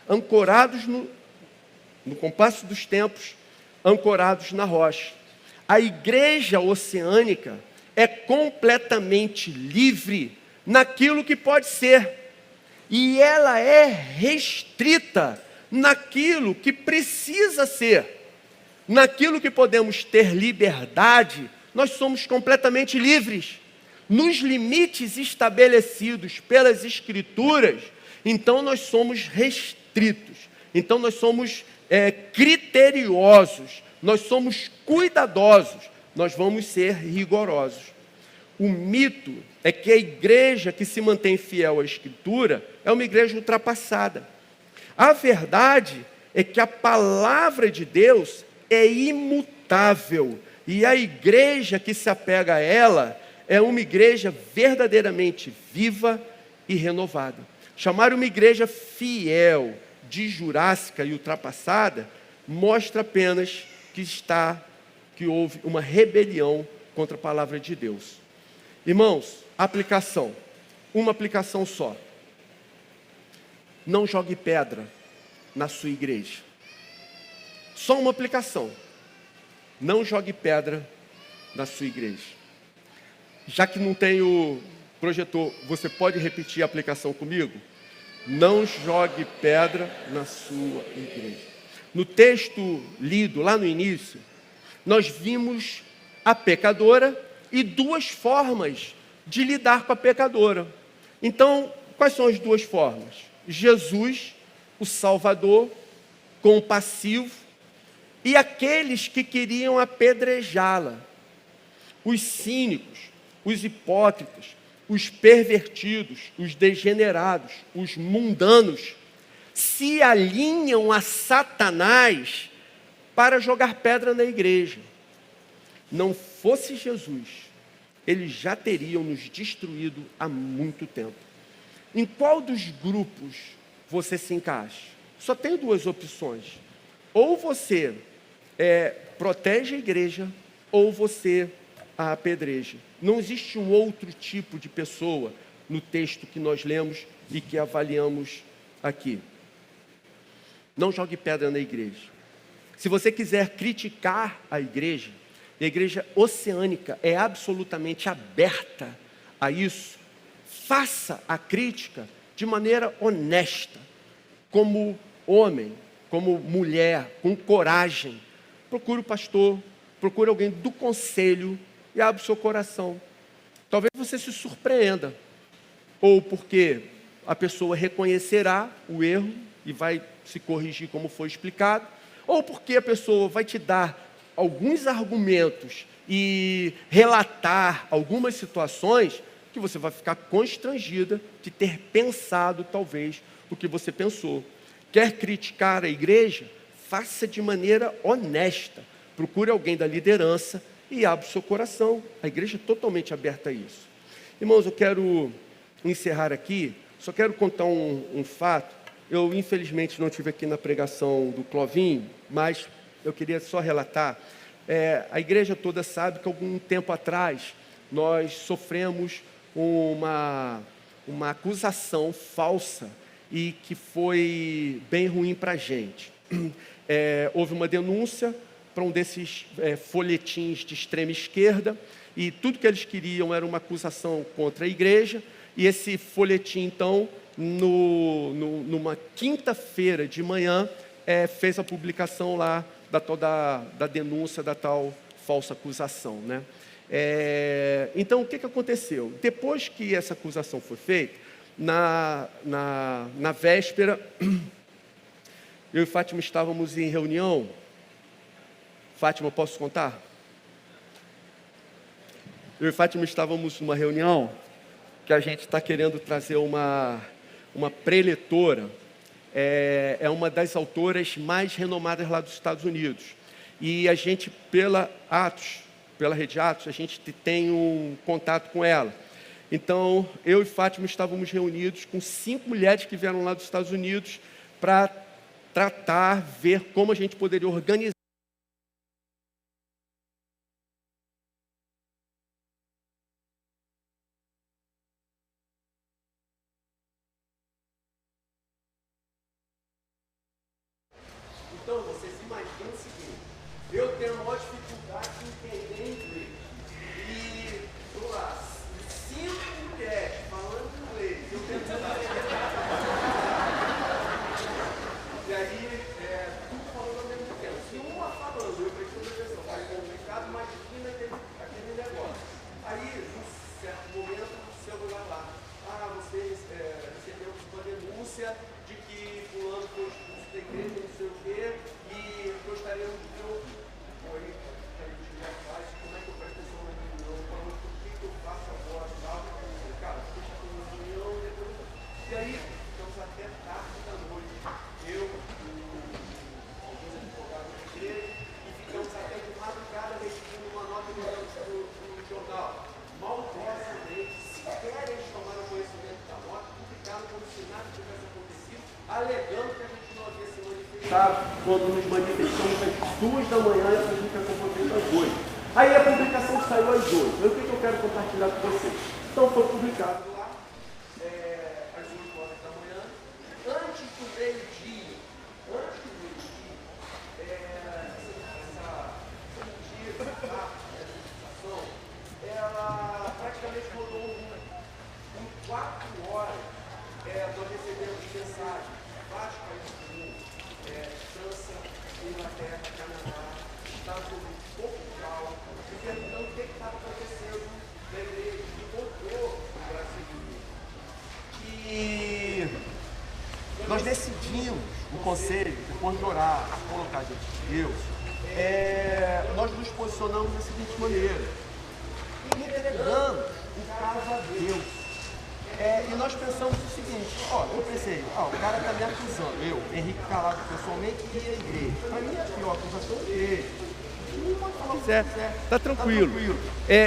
ancorados no compasso dos tempos, ancorados na rocha. A igreja oceânica é completamente livre naquilo que pode ser. E ela é restrita naquilo que precisa ser. Naquilo que podemos ter liberdade, nós somos completamente livres. Nos limites estabelecidos pelas Escrituras, então nós somos restritos. Então nós somos criteriosos, nós somos cuidadosos, nós vamos ser rigorosos. O mito é que a igreja que se mantém fiel à Escritura é uma igreja ultrapassada. A verdade é que a palavra de Deus é imutável. E a igreja que se apega a ela é uma igreja verdadeiramente viva e renovada. Chamar uma igreja fiel de jurássica e ultrapassada mostra apenas que houve uma rebelião contra a palavra de Deus. Irmãos, aplicação. Uma aplicação só. Não jogue pedra na sua igreja. Só uma aplicação. Não jogue pedra na sua igreja. Já que não tem o projetor, você pode repetir a aplicação comigo? Não jogue pedra na sua igreja. No texto lido lá no início, nós vimos a pecadora e duas formas de lidar com a pecadora. Então, quais são as duas formas? Jesus, o Salvador, compassivo, e aqueles que queriam apedrejá-la. Os cínicos, os hipócritas, os pervertidos, os degenerados, os mundanos, se alinham a Satanás para jogar pedra na igreja. Não fosse Jesus, eles já teriam nos destruído há muito tempo. Em qual dos grupos você se encaixa? Só tem duas opções. Ou você protege a igreja, ou você a apedreja. Não existe um outro tipo de pessoa no texto que nós lemos e que avaliamos aqui. Não jogue pedra na igreja. Se você quiser criticar a igreja oceânica é absolutamente aberta a isso. Faça a crítica de maneira honesta, como homem, como mulher, com coragem. Procure o pastor, procure alguém do conselho e abre o seu coração. Talvez você se surpreenda, ou porque a pessoa reconhecerá o erro e vai se corrigir como foi explicado, ou porque a pessoa vai te dar alguns argumentos e relatar algumas situações que você vai ficar constrangida de ter pensado, talvez, o que você pensou. Quer criticar a igreja? Faça de maneira honesta. Procure alguém da liderança e abra o seu coração. A igreja é totalmente aberta a isso. Irmãos, eu quero encerrar aqui, só quero contar um fato. Eu, infelizmente, não estive aqui na pregação do Clovinho, mas eu queria só relatar. A igreja toda sabe que algum tempo atrás nós sofremos uma acusação falsa e que foi bem ruim para a gente. Houve uma denúncia para um desses folhetins de extrema esquerda e tudo que eles queriam era uma acusação contra a igreja. E esse folhetim, então, numa quinta-feira de manhã, fez a publicação lá da denúncia da tal falsa acusação, né? Então, o que aconteceu? Depois que essa acusação foi feita, na véspera, eu e Fátima estávamos em reunião. Fátima, posso contar? Eu e Fátima estávamos numa reunião que a gente está querendo trazer uma preletora. É uma das autoras mais renomadas lá dos Estados Unidos. E a gente, pela rede Atos, a gente tem um contato com ela. Então, eu e Fátima estávamos reunidos com 5 mulheres que vieram lá dos Estados Unidos para tratar, ver como a gente poderia organizar. Então, vocês imaginam o seguinte: eu tenho a maior dificuldade de entender inglês. E, vamos lá, 5 mulheres falando inglês, eu tentando entender. E aí, tudo falando ao mesmo tempo. Se uma falando, eu prestando atenção, vai complicado, imagina aquele negócio. Aí, num certo momento, o celular lá. Vocês receberam uma denúncia de que fulano foi expulso da igreja, não sei o quê, e gostaríamos de ver o aí, como é que eu presto atenção na reunião, falando o que eu faço agora e tal. Cara, deixa eu na reunião, depois. E aí, ficamos até tarde da noite. Eu, alguns advogados da igreja, e ficamos até de madrugada redigindo uma nota no jornal. Maldosadamente, sequer eles tomaram conhecimento da nota, publicaram como se nada tivesse acontecido, alegando que a gente não havia se manifestado quando nos manifestamos às 2 da manhã e a gente acompanhou às 8. Aí a publicação saiu às 8. O que eu quero compartilhar com vocês? Então foi publicado lá às 8 horas da manhã, antes do meio-dia, ela praticamente rodou em 4 horas. Nós recebemos mensagem de vários países do mundo, França, Inglaterra, Canadá, Estados Unidos, Portugal, e perguntando o que estava acontecendo na igreja, que voltou no Brasil. E nós decidimos, o conselho, depois de orar, colocar diante de Deus, nós nos posicionamos da seguinte maneira: e entregamos o caso a Deus. E nós pensamos o seguinte: eu pensei, o cara está me acusando, eu, Henrique Calado, pessoalmente, e a igreja. Para mim é a pior acusação da igreja. Não pode falar o que quiser, está tranquilo.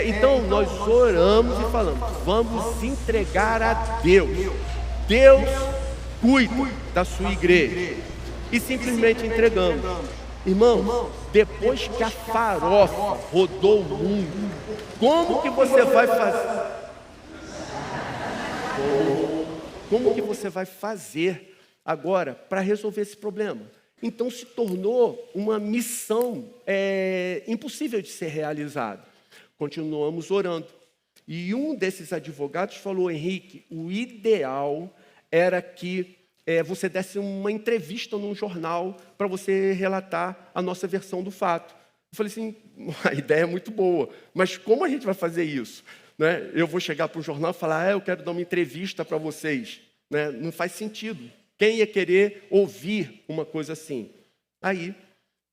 Então nós oramos e falamos: vamos entregar a Deus. Deus cuida da sua igreja. E simplesmente entregamos. Irmão, depois que a farofa rodou o mundo, como que você vai fazer? Como que você vai fazer agora para resolver esse problema? Então se tornou uma missão impossível de ser realizada. Continuamos orando. E um desses advogados falou: Henrique, o ideal era que você desse uma entrevista num jornal para você relatar a nossa versão do fato. Eu falei assim, a ideia é muito boa, mas como a gente vai fazer isso? Né? Eu vou chegar para o jornal e falar, eu quero dar uma entrevista para vocês. Né? Não faz sentido. Quem ia querer ouvir uma coisa assim? Aí,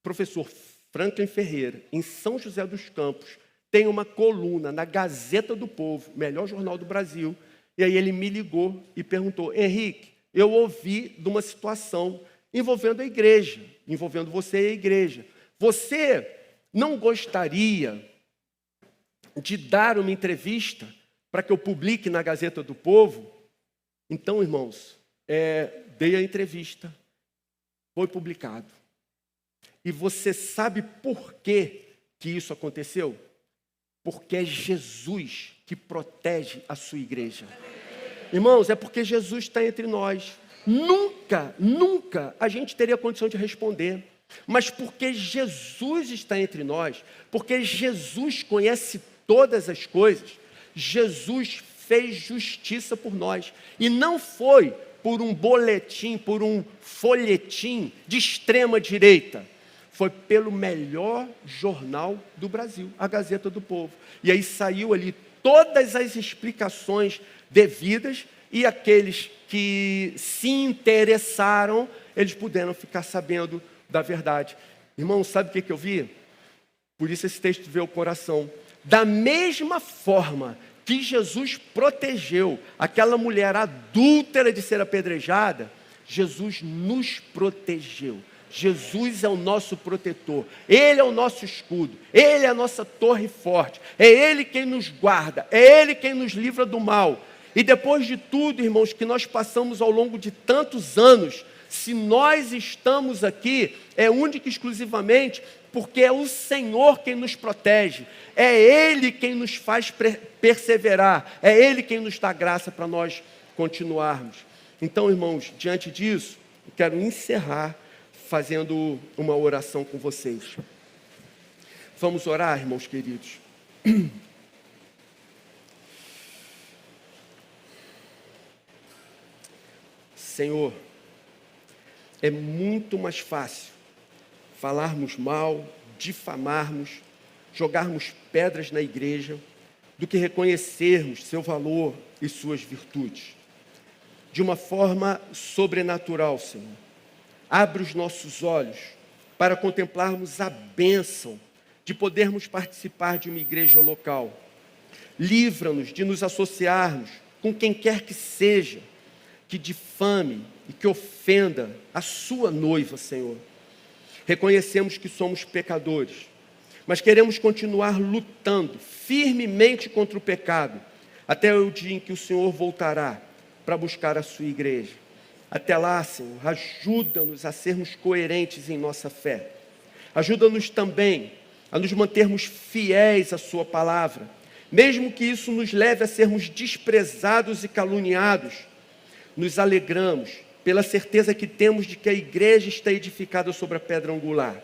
professor Franklin Ferreira, em São José dos Campos, tem uma coluna na Gazeta do Povo, melhor jornal do Brasil, e aí ele me ligou e perguntou, Henrique, eu ouvi de uma situação envolvendo a igreja, envolvendo você e a igreja. Você não gostaria de dar uma entrevista para que eu publique na Gazeta do Povo? Então, irmãos, dei a entrevista, foi publicado. E você sabe por que isso aconteceu? Porque é Jesus que protege a sua igreja. Irmãos, é porque Jesus está entre nós. Nunca a gente teria condição de responder. Mas porque Jesus está entre nós, porque Jesus conhece todas as coisas, Jesus fez justiça por nós. E não foi por um boletim, por um folhetim de extrema direita. Foi pelo melhor jornal do Brasil, a Gazeta do Povo. E aí saiu ali todas as explicações devidas e aqueles que se interessaram, eles puderam ficar sabendo da verdade. Irmão, sabe o que eu vi? Por isso esse texto veio ao coração. Da mesma forma que Jesus protegeu aquela mulher adúltera de ser apedrejada, Jesus nos protegeu. Jesus é o nosso protetor, Ele é o nosso escudo, Ele é a nossa torre forte, é Ele quem nos guarda, é Ele quem nos livra do mal. E depois de tudo, irmãos, que nós passamos ao longo de tantos anos, se nós estamos aqui, é única e exclusivamente porque é o Senhor quem nos protege, é Ele quem nos faz perseverar, é Ele quem nos dá graça para nós continuarmos. Então, irmãos, diante disso, eu quero encerrar fazendo uma oração com vocês. Vamos orar, irmãos queridos. Senhor, é muito mais fácil falarmos mal, difamarmos, jogarmos pedras na igreja, do que reconhecermos seu valor e suas virtudes. De uma forma sobrenatural, Senhor. Abre os nossos olhos para contemplarmos a bênção de podermos participar de uma igreja local. Livra-nos de nos associarmos com quem quer que seja, que difame e que ofenda a sua noiva, Senhor. Reconhecemos que somos pecadores, mas queremos continuar lutando firmemente contra o pecado, até o dia em que o Senhor voltará para buscar a sua igreja. Até lá, Senhor, ajuda-nos a sermos coerentes em nossa fé. Ajuda-nos também a nos mantermos fiéis à sua palavra, mesmo que isso nos leve a sermos desprezados e caluniados. Nos alegramos pela certeza que temos de que a igreja está edificada sobre a pedra angular.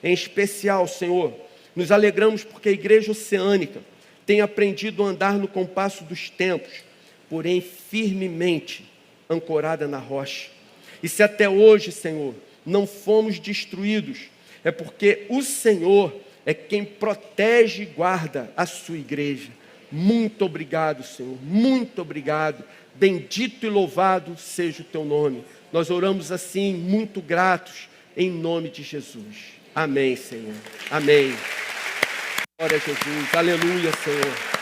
Em especial, Senhor, nos alegramos porque a igreja oceânica tem aprendido a andar no compasso dos tempos, porém firmemente ancorada na rocha. E se até hoje, Senhor, não fomos destruídos, é porque o Senhor é quem protege e guarda a sua igreja. Muito obrigado, Senhor, muito obrigado. Bendito e louvado seja o teu nome. Nós oramos assim, muito gratos, em nome de Jesus. Amém, Senhor. Amém. Glória a Jesus. Aleluia, Senhor.